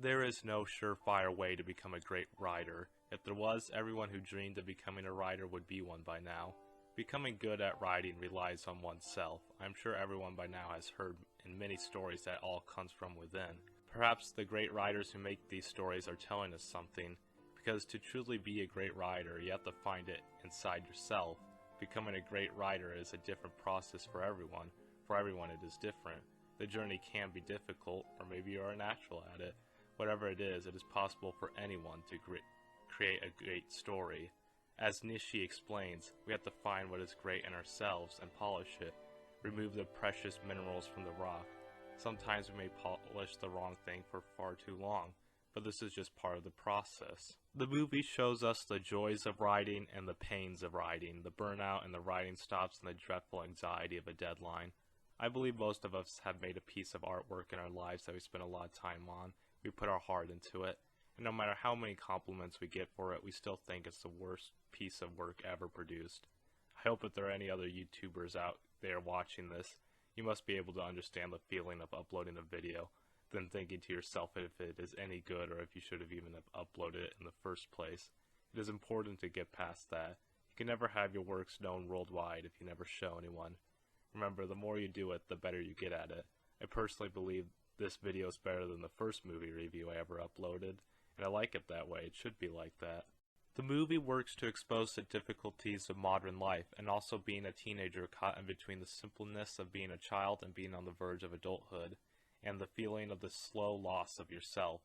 There is no surefire way to become a great writer. If there was, everyone who dreamed of becoming a writer would be one by now. Becoming good at writing relies on oneself. I'm sure everyone by now has heard in many stories that all comes from within. Perhaps the great writers who make these stories are telling us something, because to truly be a great writer, you have to find it inside yourself. Becoming a great writer is a different process for everyone. For everyone it is different. The journey can be difficult, or maybe you are a natural at it. Whatever it is possible for anyone to create a great story. As Nishi explains, we have to find what is great in ourselves and polish it, remove the precious minerals from the rock. Sometimes we may polish the wrong thing for far too long, but this is just part of the process. The movie shows us the joys of writing and the pains of writing, the burnout and the writing stops and the dreadful anxiety of a deadline. I believe most of us have made a piece of artwork in our lives that we spend a lot of time on. We put our heart into it, and no matter how many compliments we get for it, we still think it's the worst piece of work ever produced. I hope if there are any other YouTubers out there watching this, you must be able to understand the feeling of uploading a video, then thinking to yourself if it is any good or if you should have even uploaded it in the first place. It is important to get past that. You can never have your works known worldwide if you never show anyone. Remember, the more you do it, the better you get at it. I personally believe this video is better than the first movie review I ever uploaded, and I like it that way. It should be like that. The movie works to expose the difficulties of modern life, and also being a teenager caught in between the simpleness of being a child and being on the verge of adulthood, and the feeling of the slow loss of yourself.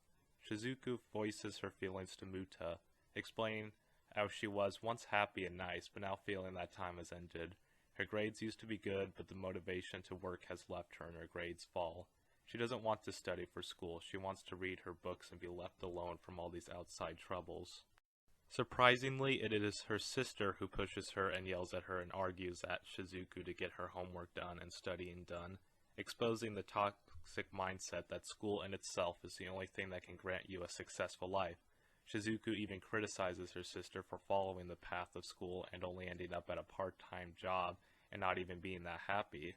Shizuku voices her feelings to Muta, explaining how she was once happy and nice, but now feeling that time has ended. Her grades used to be good, but the motivation to work has left her and her grades fall. She doesn't want to study for school. She wants to read her books and be left alone from all these outside troubles. Surprisingly, it is her sister who pushes her and yells at her and argues at Shizuku to get her homework done and studying done, exposing the toxic mindset that school in itself is the only thing that can grant you a successful life. Shizuku even criticizes her sister for following the path of school and only ending up at a part-time job and not even being that happy.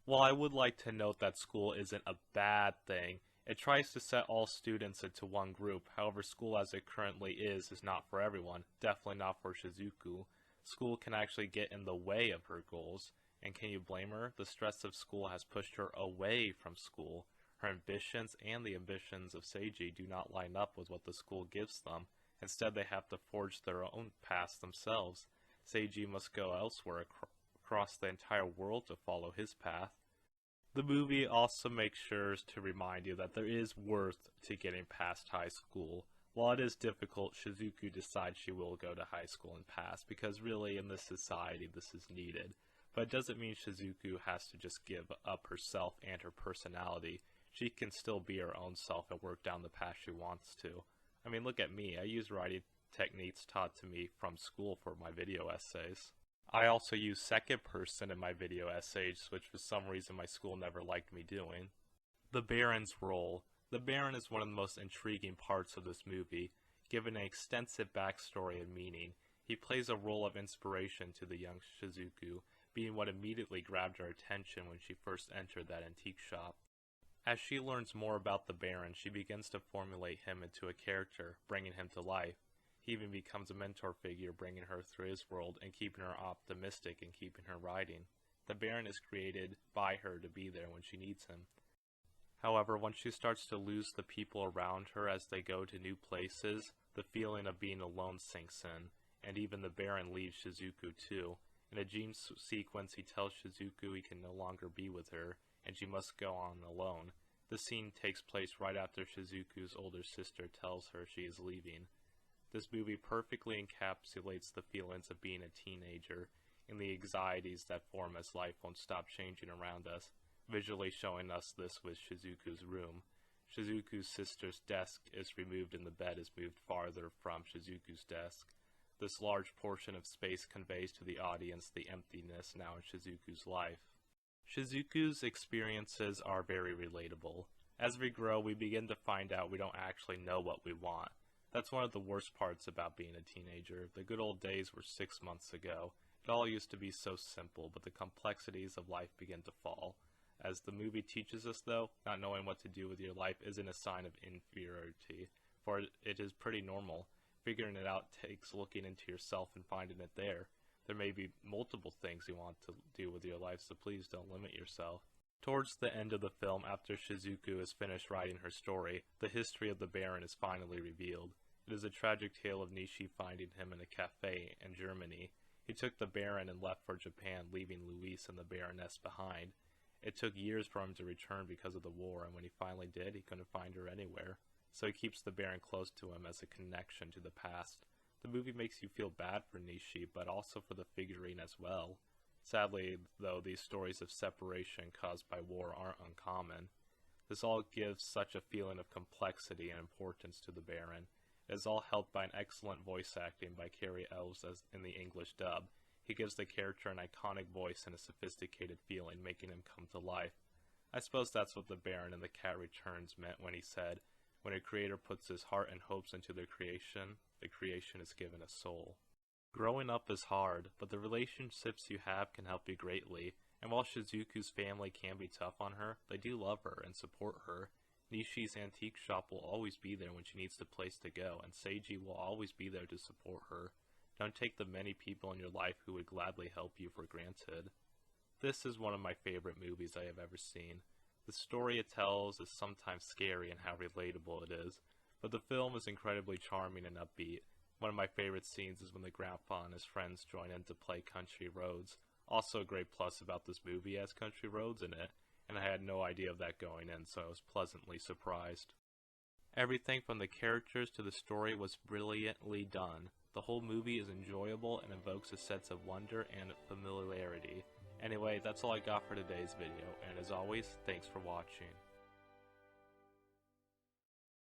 While I would like to note that school isn't a bad thing, it tries to set all students into one group. However, school as it currently is not for everyone, definitely not for Shizuku. School can actually get in the way of her goals, and can you blame her? The stress of school has pushed her away from school. Her ambitions and the ambitions of Seiji do not line up with what the school gives them. Instead, they have to forge their own paths themselves. Seiji must go elsewhere across the entire world to follow his path. The movie also makes sure to remind you that there is worth to getting past high school. While it is difficult, Shizuku decides she will go to high school and pass, because really in this society this is needed. But it doesn't mean Shizuku has to just give up herself and her personality. She can still be her own self and work down the path she wants to. I mean, look at me. I use writing techniques taught to me from school for my video essays. I also use second person in my video essays, which for some reason my school never liked me doing. The Baron's role. The Baron is one of the most intriguing parts of this movie. Given an extensive backstory and meaning, he plays a role of inspiration to the young Shizuku, being what immediately grabbed her attention when she first entered that antique shop. As she learns more about the Baron, she begins to formulate him into a character, bringing him to life. He even becomes a mentor figure, bringing her through his world and keeping her optimistic and keeping her writing. The Baron is created by her to be there when she needs him. However, once she starts to lose the people around her as they go to new places, the feeling of being alone sinks in, and even the Baron leaves Shizuku too. In a dream sequence, he tells Shizuku he can no longer be with her, and she must go on alone. The scene takes place right after Shizuku's older sister tells her she is leaving. This movie perfectly encapsulates the feelings of being a teenager and the anxieties that form as life won't stop changing around us, visually showing us this with Shizuku's room. Shizuku's sister's desk is removed and the bed is moved farther from Shizuku's desk. This large portion of space conveys to the audience the emptiness now in Shizuku's life. Shizuku's experiences are very relatable. As we grow, we begin to find out we don't actually know what we want. That's one of the worst parts about being a teenager. The good old days were 6 months ago. It all used to be so simple, but the complexities of life begin to fall. As the movie teaches us though, not knowing what to do with your life isn't a sign of inferiority, for it is pretty normal. Figuring it out takes looking into yourself and finding it there. There may be multiple things you want to do with your life, so please don't limit yourself. Towards the end of the film, after Shizuku is finished writing her story, the history of the Baron is finally revealed. It is a tragic tale of Nishi finding him in a cafe in Germany. He took the Baron and left for Japan, leaving Louise and the Baroness behind. It took years for him to return because of the war, and when he finally did, he couldn't find her anywhere. So he keeps the Baron close to him as a connection to the past. The movie makes you feel bad for Nishi, but also for the figurine as well. Sadly, though, these stories of separation caused by war aren't uncommon. This all gives such a feeling of complexity and importance to the Baron. It is all helped by an excellent voice acting by Cary Elwes as in the English dub. He gives the character an iconic voice and a sophisticated feeling, making him come to life. I suppose that's what the Baron in The Cat Returns meant when he said, "When a creator puts his heart and hopes into their creation, the creation is given a soul." Growing up is hard, but the relationships you have can help you greatly, and while Shizuku's family can be tough on her, they do love her and support her. Nishi's antique shop will always be there when she needs a place to go, and Seiji will always be there to support her. Don't take the many people in your life who would gladly help you for granted. This is one of my favorite movies I have ever seen. The story it tells is sometimes scary in how relatable it is, but the film is incredibly charming and upbeat. One of my favorite scenes is when the grandpa and his friends join in to play Country Roads. Also a great plus about this movie has Country Roads in it, and I had no idea of that going in, so I was pleasantly surprised. Everything from the characters to the story was brilliantly done. The whole movie is enjoyable and evokes a sense of wonder and familiarity. Anyway, that's all I got for today's video, and as always, thanks for watching.